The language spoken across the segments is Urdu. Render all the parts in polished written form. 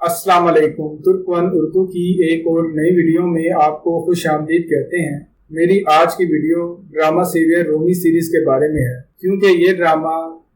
السلام علیکم۔ ترک ون اردو کی ایک اور نئی ویڈیو میں آپ کو خوش آمدید کہتے ہیں۔ میری آج کی ویڈیو ڈرامہ سیریل رومی سیریز کے بارے میں ہے، کیونکہ یہ ڈرامہ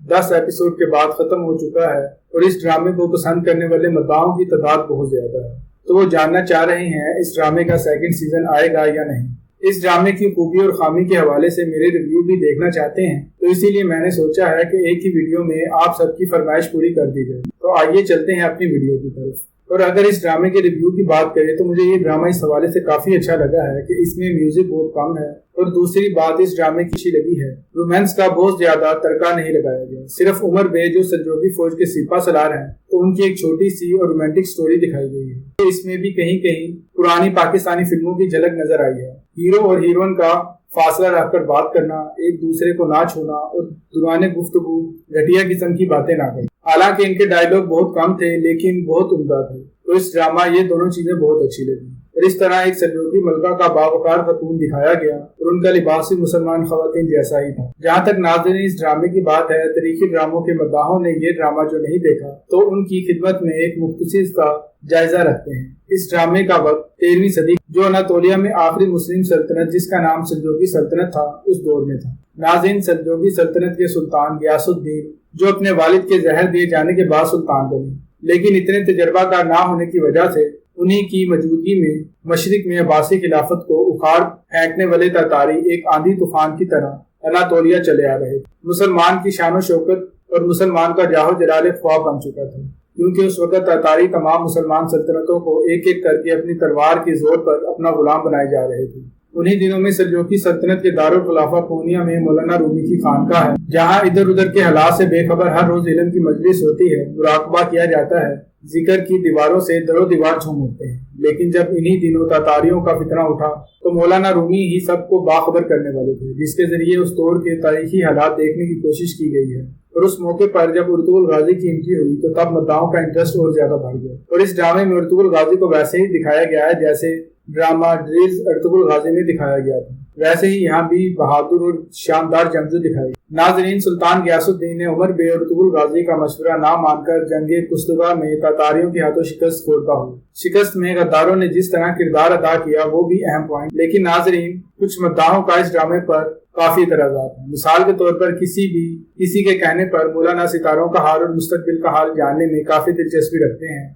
10 ایپیسوڈ کے بعد ختم ہو چکا ہے اور اس ڈرامے کو پسند کرنے والے مداحوں کی تعداد بہت زیادہ ہے، تو وہ جاننا چاہ رہے ہیں اس ڈرامے کا سیکنڈ سیزن آئے گا یا نہیں۔ اس ڈرامے کی خوبی اور خامی کے حوالے سے میرے ریویو بھی دیکھنا چاہتے ہیں، تو اسی لیے میں نے سوچا ہے کہ ایک ہی ویڈیو میں آپ سب کی فرمائش پوری کر دی جائے۔ تو آئیے چلتے ہیں اپنی ویڈیو کی طرف۔ اور اگر اس ڈرامے کے ریویو کی بات کریں تو مجھے یہ ڈرامہ اس حوالے سے کافی اچھا لگا ہے کہ اس میں میوزک بہت کم ہے، اور دوسری بات اس ڈرامے کی اچھی لگی ہے، رومانس کا بہت زیادہ تڑکا نہیں لگایا گیا۔ صرف عمر بے جو سلجوقی فوج کے سپاہ سالار ہیں، تو ان کی ایک چھوٹی سی اور رومانٹک سٹوری دکھائی گئی ہے۔ اس میں بھی کہیں کہیں پرانی پاکستانی فلموں کی جھلک نظر آئی ہے۔ ہیرو اور ہیروئن کا فاصلہ رکھ کر بات کرنا، ایک دوسرے کو نہ چھونا اور دوران گفتگو گھٹیا قسم کی باتیں نہ کرنا۔ حالانکہ ان کے ڈائیلاگ بہت کم تھے لیکن بہت عمدہ تھے، تو اس ڈرامہ یہ دونوں چیزیں بہت اچھی لگی۔ اور اس طرح ایک سلجوقی ملکہ کا باوقار خاتون دکھایا گیا اور ان کا لباس بھی مسلمان خواتین جیسا ہی تھا۔ جہاں تک ناظرین اس ڈرامے کی بات ہے، تاریخی ڈراموں کے مداحوں نے یہ ڈرامہ جو نہیں دیکھا تو ان کی خدمت میں ایک مختصر کا جائزہ رکھتے ہیں۔ اس ڈرامے کا وقت 13ویں صدی جو اناطولیہ میں آخری مسلم سلطنت جس کا نام سلجوقی سلطنت تھا اس دور میں تھا۔ ناظرین، سلجوقی سلطنت کے سلطان غیاث الدین جو اپنے والد کے زہر دیے جانے کے بعد سلطان بنے، لیکن اتنے تجربہ کار نہ ہونے کی وجہ سے انہی کی موجودگی میں مشرق میں عباسی خلافت کو اکھاڑ پھینکنے والے تاتاری ایک آندھی طوفان کی طرح اناطولیہ چلے آ رہے تھے۔ مسلمان کی شان و شوکت اور مسلمان کا جاہ و جلال ایک خواب بن چکا تھا، کیونکہ اس وقت تاتاری تمام مسلمان سلطنتوں کو ایک ایک کر کے اپنی تلوار کے زور پر اپنا غلام بنائے جا رہے تھے۔ انہی دنوں میں سلجوقی سلطنت کے دارالخلافہ پونیا میں مولانا رومی کی خانقاہ ہے، جہاں ادھر ادھر کے حالات سے بے خبر ہر روز علم کی مجلس ہوتی ہے، مراقبہ کیا جاتا ہے، ذکر کی دیواروں سے در و دیوار جھوم اٹھتے ہیں۔ لیکن جب انہی دنوں تاتاریوں کا فتنہ اٹھا تو مولانا رومی ہی سب کو باخبر کرنے والے تھے، جس کے ذریعے اس دور کے تاریخی حالات دیکھنے کی کوشش کی گئی ہے۔ اور اس موقع پر جب ارطغرل غازی کی انٹری ہوئی تو تب مداحوں کا انٹرسٹ اور زیادہ بڑھ گیا، اور اس ڈرامے میں ارطغرل غازی کو ویسے ہی دکھایا گیا ہے جیسے ڈرامہ ڈریلز ارطغرل غازی میں دکھایا گیا تھا، ویسے ہی یہاں بھی بہادر اور شاندار جنگجو دکھائی۔ ناظرین، سلطان غیاث الدین نے عمر بے اور ارطغرل غازی کا مشورہ نہ مان کر جنگ قسطنطنیہ میں تاتاریوں کے ہاتھوں شکست خوردہ ہوئی۔ شکست میں غداروں نے جس طرح کردار ادا کیا وہ بھی اہم پوائنٹ، لیکن ناظرین کچھ مداحوں کا اس ڈرامے پر کافی اعتراضات ہیں۔ مثال کے طور پر کسی کے کہنے پر مولانا ستاروں کا حال اور مستقبل کا حال جاننے میں کافی دلچسپی رکھتے ہیں،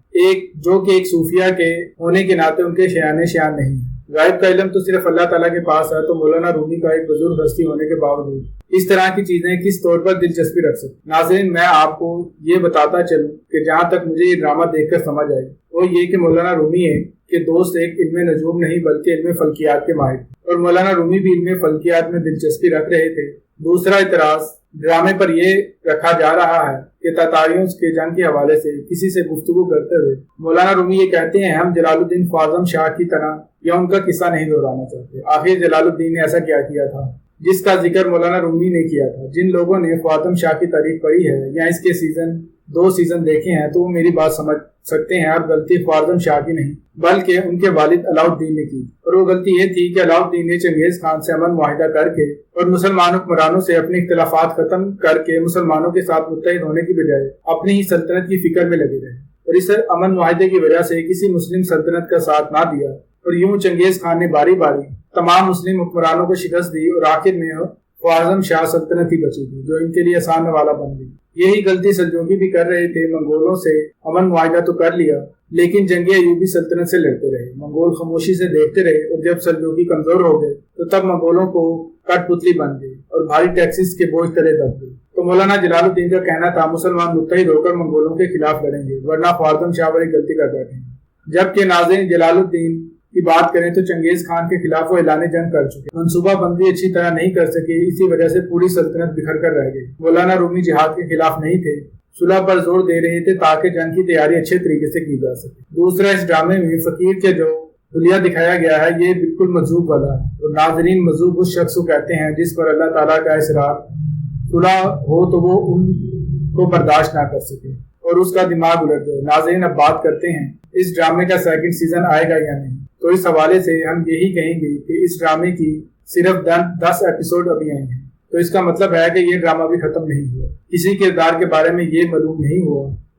جو کہ ایک صوفیہ کے ہونے کے ناطے ان کے شیان نہیں ہے۔ غائب کا علم تو صرف اللہ تعالیٰ کے پاس ہے، تو مولانا رومی کا ایک بزرگ ہستی ہونے کے باوجود اس طرح کی چیزیں کس طور پر دلچسپی رکھ سکتی۔ ناظرین، میں آپ کو یہ بتاتا چلوں کہ جہاں تک مجھے یہ ڈرامہ دیکھ کر سمجھ آئی وہ یہ کہ مولانا رومی ہے کہ دوست ایک علم نجوم نہیں بلکہ علم فلکیات کے ماہر، اور مولانا رومی بھی علم فلکیات میں دلچسپی رکھ رہے تھے۔ دوسرا اعتراض ڈرامے پر یہ رکھا جا رہا ہے کہ تاتاریوں کے جنگ کے حوالے سے کسی سے گفتگو کرتے ہوئے مولانا رومی یہ کہتے ہیں ہم جلال الدین خوارزم شاہ کی طرح یا ان کا قصہ نہیں دہرانا چاہتے۔ آخر جلال الدین نے ایسا کیا تھا جس کا ذکر مولانا رومی نے کیا تھا؟ جن لوگوں نے خوارزم شاہ کی تاریخ پڑھی ہے یا اس کے دو سیزن دیکھے ہیں تو وہ میری بات سمجھ سکتے ہیں۔ اب غلطی خوارزم شاہ کی نہیں بلکہ ان کے والد علاؤ الدین نے کی، اور وہ غلطی یہ تھی کہ علاؤ الدین نے چنگیز خان سے امن معاہدہ کر کے اور مسلمان حکمرانوں سے اپنے اختلافات ختم کر کے مسلمانوں کے ساتھ متحد ہونے کی بجائے اپنی ہی سلطنت کی فکر میں لگے رہے، اور اس امن معاہدے کی وجہ سے کسی مسلم سلطنت کا ساتھ نہ دیا، اور یوں چنگیز خان نے باری باری تمام مسلم حکمرانوں کو شکست دی اور آخر میں خوارزم شاہ سلطنت ہی بچی تھی جو ان کے لیے آسان والا بن گئی۔ یہی غلطی سلجوقی بھی کر رہے تھے، منگولوں سے امن معاہدہ تو کر لیا لیکن جنگ ایوبی سلطنت سے لڑتے رہے، منگول خاموشی سے دیکھتے رہے، اور جب سلجوقی کمزور ہو گئے تو تب منگولوں کو کٹ پتلی بن گئی اور بھاری ٹیکسز کے بوجھ تلے دب گئی۔ تو مولانا جلال الدین کا کہنا تھا مسلمان متحد ہو کر منگولوں کے خلاف لڑیں گے ورنہ خوارزم شاہ بڑی غلطی کر بیٹھے ہیں۔ جبکہ ناظرین جلال الدین کی بات کریں تو چنگیز خان کے خلاف وہ اعلان جنگ کر چکے، منصوبہ بندی اچھی طرح نہیں کر سکے، اسی وجہ سے پوری سلطنت بکھر کر رہ گئی۔ مولانا رومی جہاد کے خلاف نہیں تھے، صلح پر زور دے رہے تھے تاکہ جنگ کی تیاری اچھے طریقے سے کی جا سکے۔ دوسرا، اس ڈرامے میں فقیر کے جو حلیہ دکھایا گیا ہے یہ بالکل مجذوب والا ہے، اور ناظرین مجذوب اس شخص کو کہتے ہیں جس پر اللہ تعالیٰ کا اصرار صلح ہو تو وہ ان کو برداشت نہ کر سکے اور اس کا دماغ الٹ جائے۔ ناظرین، اب بات کرتے ہیں اس ڈرامے کا سیکنڈ سیزن آئے گا یا نہیں۔ تو اس حوالے سے ہم یہی کہیں گے کہ اس ڈرامے کی صرف 10 ایپیسوڈ ابھی آئے ہیں، تو اس کا مطلب ہے کہ یہ ڈرامہ بھی ختم نہیں ہوا، کسی کردار کے بارے میں یہ معلوم نہیں ہوا،